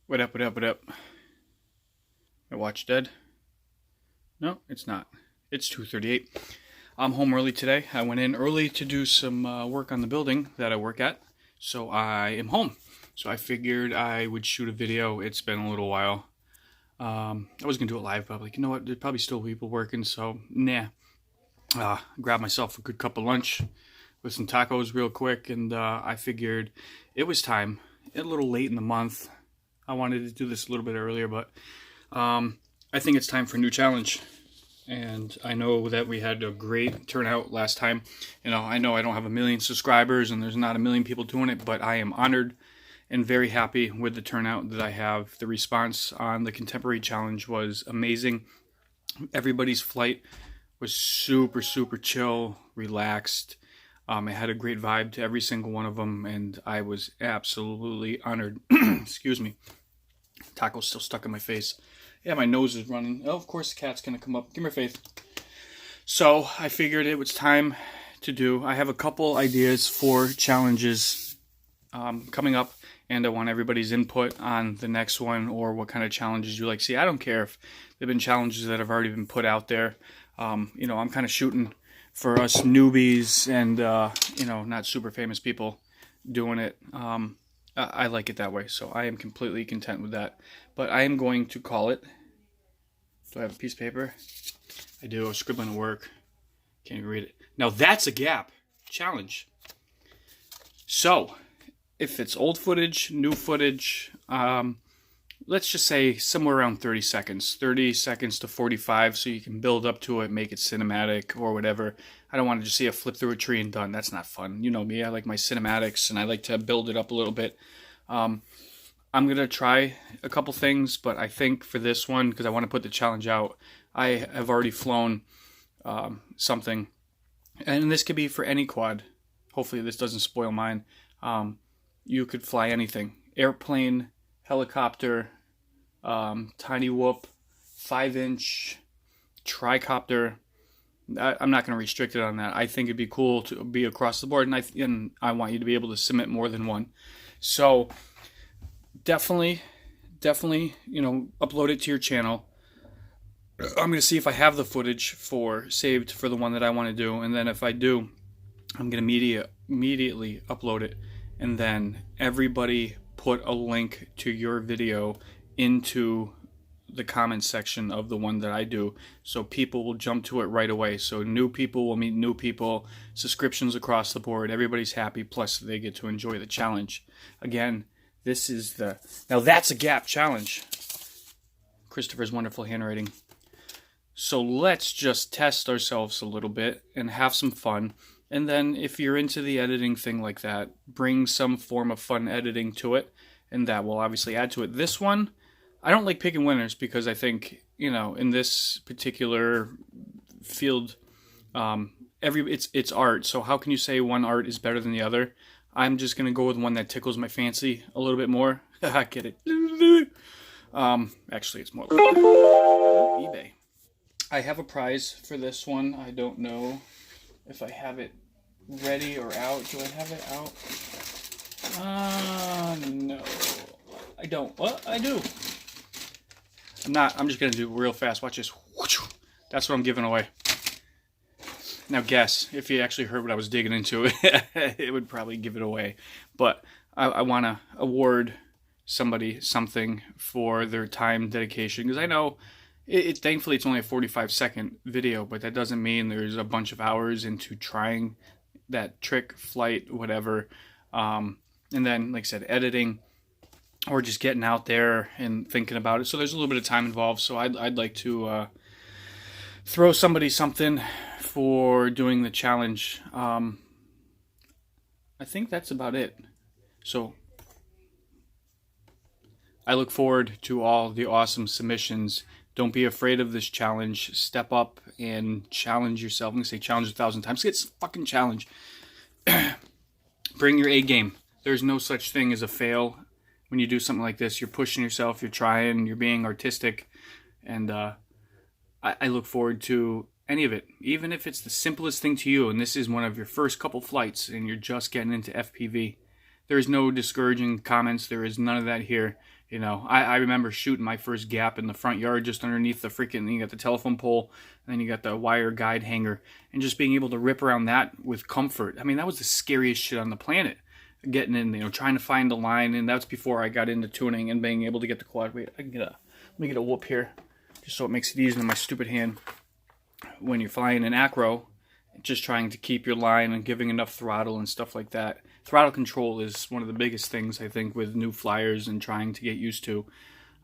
What up, what up, what up? My watch dead? No, it's not. It's 2:38. I'm home early today. I went in early to do some work on the building that I work at. So I am home. So I figured I would shoot a video. It's been a little while. I was going to do it live, but you know what? There's probably still people working, so nah. Grab myself a good cup of lunch with some tacos real quick, and I figured it was time. A little late in the month. I wanted to do this a little bit earlier, but I think it's time for a new challenge. And I know that we had a great turnout last time. I know I don't have a million subscribers and there's not a million people doing it, but I am honored and very happy with the turnout that I have. The response on the Contemporary Challenge was amazing. Everybody's flight was super, super chill, relaxed. It had a great vibe to every single one of them, and I was absolutely honored. Excuse me. Taco's still stuck in my face. Yeah, my nose is running. Oh, of course the cat's going to come up. Give me Faith. So I figured it was time to do. I have a couple ideas for challenges coming up, and I want everybody's input on the next one or what kind of challenges you like. See, I don't care if they've been challenges that have already been put out there. I'm kind of shooting for us newbies and, not super famous people doing it. I like it that way, so I am completely content with that. But I am going to call it. Do I have a piece of paper? I do. I was scribbling at work. Can't even read it. Now that's a gap challenge. So, if it's old footage, new footage, let's just say somewhere around 30 seconds. 30 seconds to 45, so you can build up to it, make it cinematic or whatever. I don't want to just see a flip through a tree and done. That's not fun. You know me, I like my cinematics and I like to build it up a little bit. I'm going to try a couple things, but I think for this one, because I want to put the challenge out, I have already flown something. And this could be for any quad. Hopefully this doesn't spoil mine. You could fly anything. Airplane, helicopter, tiny whoop, 5-inch, tricopter. I'm not going to restrict it on that. I think it'd be cool to be across the board, and I want you to be able to submit more than one. So definitely, upload it to your channel. I'm going to see if I have the footage saved for the one that I want to do, and then if I do, I'm going to immediately upload it, and then everybody put a link to your video into the comments section of the one that I do, so people will jump to it right away. So new people will meet new people, subscriptions across the board, everybody's happy, plus they get to enjoy the challenge. Again, now that's a gap challenge. Christopher's wonderful handwriting. So let's just test ourselves a little bit and have some fun. And then if you're into the editing thing like that, bring some form of fun editing to it, and that will obviously add to it. This one, I don't like picking winners because I think, in this particular field, it's art. So how can you say one art is better than the other? I'm just going to go with one that tickles my fancy a little bit more. I get it. Actually, it's more like eBay. I have a prize for this one. I don't know if I have it ready or out. Do I have it out? No. I don't. Well, I do. I'm just going to do it real fast. Watch this. That's what I'm giving away. Now guess, if you actually heard what I was digging into, it would probably give it away. But I want to award somebody something for their time dedication, because I know thankfully it's only a 45-second video, but that doesn't mean there's a bunch of hours into trying that trick, flight, whatever. And then, like I said, editing or just getting out there and thinking about it. So there's a little bit of time involved. So I'd like to throw somebody something for doing the challenge. I think that's about it. So I look forward to all the awesome submissions. Don't be afraid of this challenge. Step up and challenge yourself. I'm going to say challenge 1,000 times. It's a fucking challenge. Bring your A game. There's no such thing as a fail. When you do something like this, you're pushing yourself, you're trying, you're being artistic. And I look forward to any of it. Even if it's the simplest thing to you, and this is one of your first couple flights, and you're just getting into FPV. There is no discouraging comments. There is none of that here. You know, I remember shooting my first gap in the front yard just underneath the freaking, you got the telephone pole, and then you got the wire guide hanger, and just being able to rip around that with comfort. I mean, that was the scariest shit on the planet. Getting in, you know, trying to find the line, and that's before I got into tuning and being able to get the quad. Wait, let me get a whoop here, just so it makes it easier in my stupid hand. When you're flying an acro, just trying to keep your line and giving enough throttle and stuff like that. Throttle control is one of the biggest things, I think, with new flyers and trying to get used to.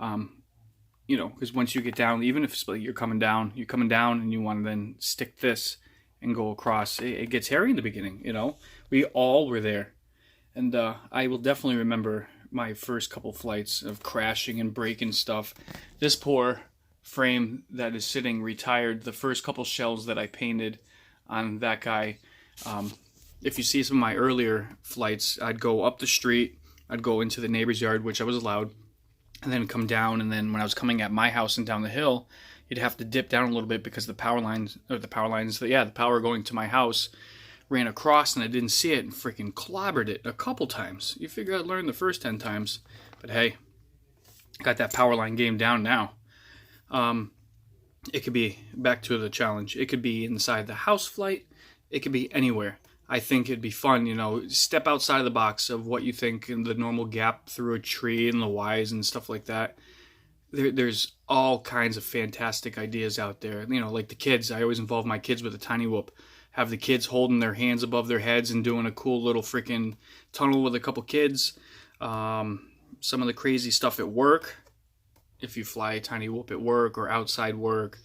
You know, because once you get down, even if you're coming down and you want to then stick this and go across, it gets hairy in the beginning, you know. We all were there. And I will definitely remember my first couple flights of crashing and breaking stuff. This poor frame that is sitting retired, the first couple shells that I painted on that guy. If you see some of my earlier flights, I'd go up the street, I'd go into the neighbor's yard, which I was allowed, and then come down. And then when I was coming at my house and down the hill, you'd have to dip down a little bit because the power going to my house ran across, and I didn't see it and freaking clobbered it a couple times. You figure I'd learn the first 10 times, but hey, got that power line game down now. It could be back to the challenge. It could be inside the house flight. It could be anywhere. I think it'd be fun, you know, step outside of the box of what you think in the normal gap through a tree and the Ys and stuff like that. There's all kinds of fantastic ideas out there. You know, like the kids. I always involve my kids with a tiny whoop. Have the kids holding their hands above their heads and doing a cool little freaking tunnel with a couple kids. Some of the crazy stuff at work. If you fly a tiny whoop at work or outside work.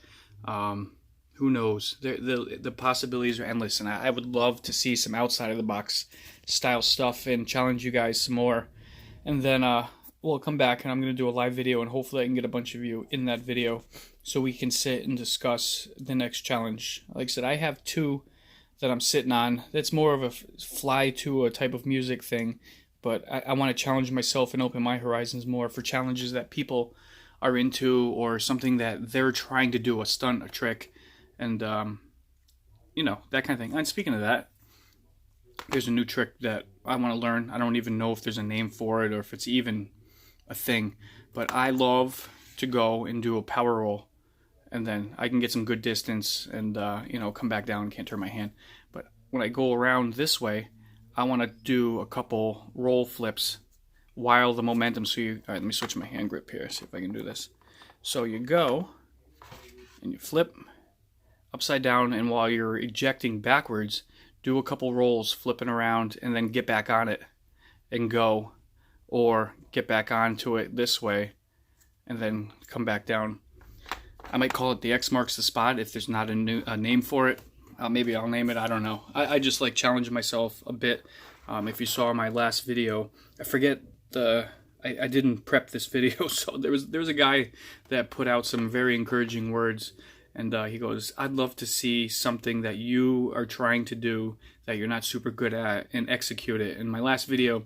Who knows? The possibilities are endless, and I would love to see some outside of the box style stuff and challenge you guys some more. And then we'll come back and I'm going to do a live video, and hopefully I can get a bunch of you in that video so we can sit and discuss the next challenge. Like I said, I have 2 that I'm sitting on. That's more of a fly to a type of music thing, but I want to challenge myself and open my horizons more for challenges that people are into or something that they're trying to do, a stunt, a trick. And, you know, that kind of thing. And speaking of that, there's a new trick that I want to learn. I don't even know if there's a name for it or if it's even a thing. But I love to go and do a power roll. And then I can get some good distance and, you know, come back down, can't turn my hand. But when I go around this way, I want to do a couple roll flips while the momentum. So you, all right, let me switch my hand grip here, see if I can do this. So you go and you flip upside down, and while you're ejecting backwards, do a couple rolls flipping around and then get back on it and go, or get back onto it this way and then come back down. I might call it the X marks the spot if there's not a name for it. Maybe I'll name it, I don't know. I just like challenging myself a bit. If you saw my last video, I forget I didn't prep this video, so there was a guy that put out some very encouraging words. And he goes, I'd love to see something that you are trying to do that you're not super good at and execute it. In my last video,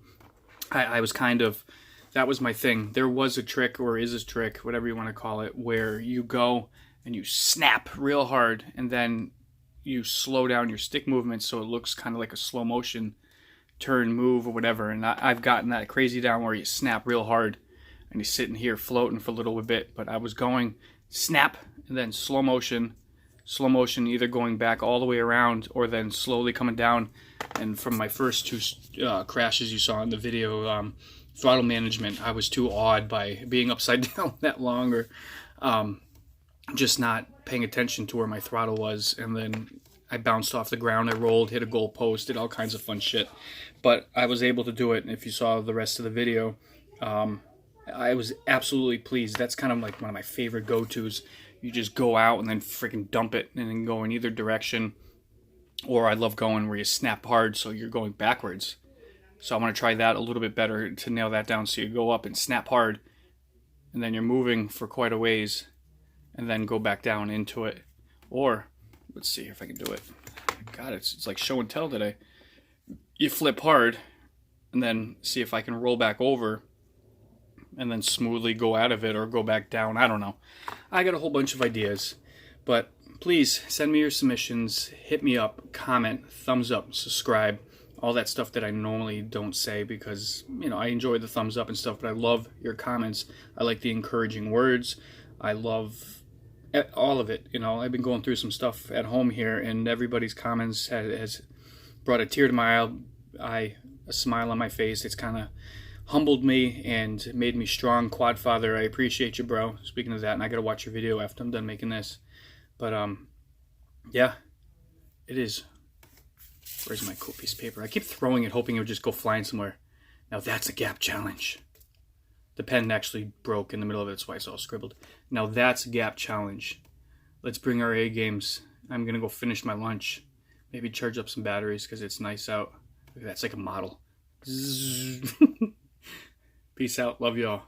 I was kind of, that was my thing. There was a trick, or is a trick, whatever you want to call it, where you go and you snap real hard and then you slow down your stick movement so it looks kind of like a slow motion turn, move, or whatever. And I've gotten that crazy down where you snap real hard and you're sitting here floating for a little bit. But I was going snap, and then slow motion, either going back all the way around or then slowly coming down. And from my first 2 crashes you saw in the video, throttle management, I was too awed by being upside down that long, or just not paying attention to where my throttle was. And then I bounced off the ground, I rolled, hit a goal post, did all kinds of fun shit. But I was able to do it, and if you saw the rest of the video, I was absolutely pleased. That's kind of like one of my favorite go-tos. You just go out and then freaking dump it and then go in either direction. Or I love going where you snap hard so you're going backwards. So I want to try that a little bit better to nail that down. So you go up and snap hard, and then you're moving for quite a ways, and then go back down into it. Or, let's see if I can do it. God, it's like show and tell today. You flip hard, and then see if I can roll back over, and then smoothly go out of it or go back down. I don't know. I got a whole bunch of ideas. But please send me your submissions. Hit me up. Comment. Thumbs up. Subscribe. all that stuff that I normally don't say because, you know, I enjoy the thumbs up and stuff, but I love your comments. I like the encouraging words. I love all of it. You know, I've been going through some stuff at home here, and everybody's comments has brought a tear to my eye, a smile on my face. It's kind of humbled me and made me strong. Quad Father, I appreciate you, bro. Speaking of that, and I gotta watch your video after I'm done making this. But yeah, it is. Where's my cool piece of paper? I keep throwing it, hoping it would just go flying somewhere. Now that's a gap challenge. The pen actually broke in the middle of it, that's why it's all scribbled. Now that's a gap challenge. Let's bring our A games. I'm gonna go finish my lunch. Maybe charge up some batteries because it's nice out. That's like a model. Peace out. Love y'all.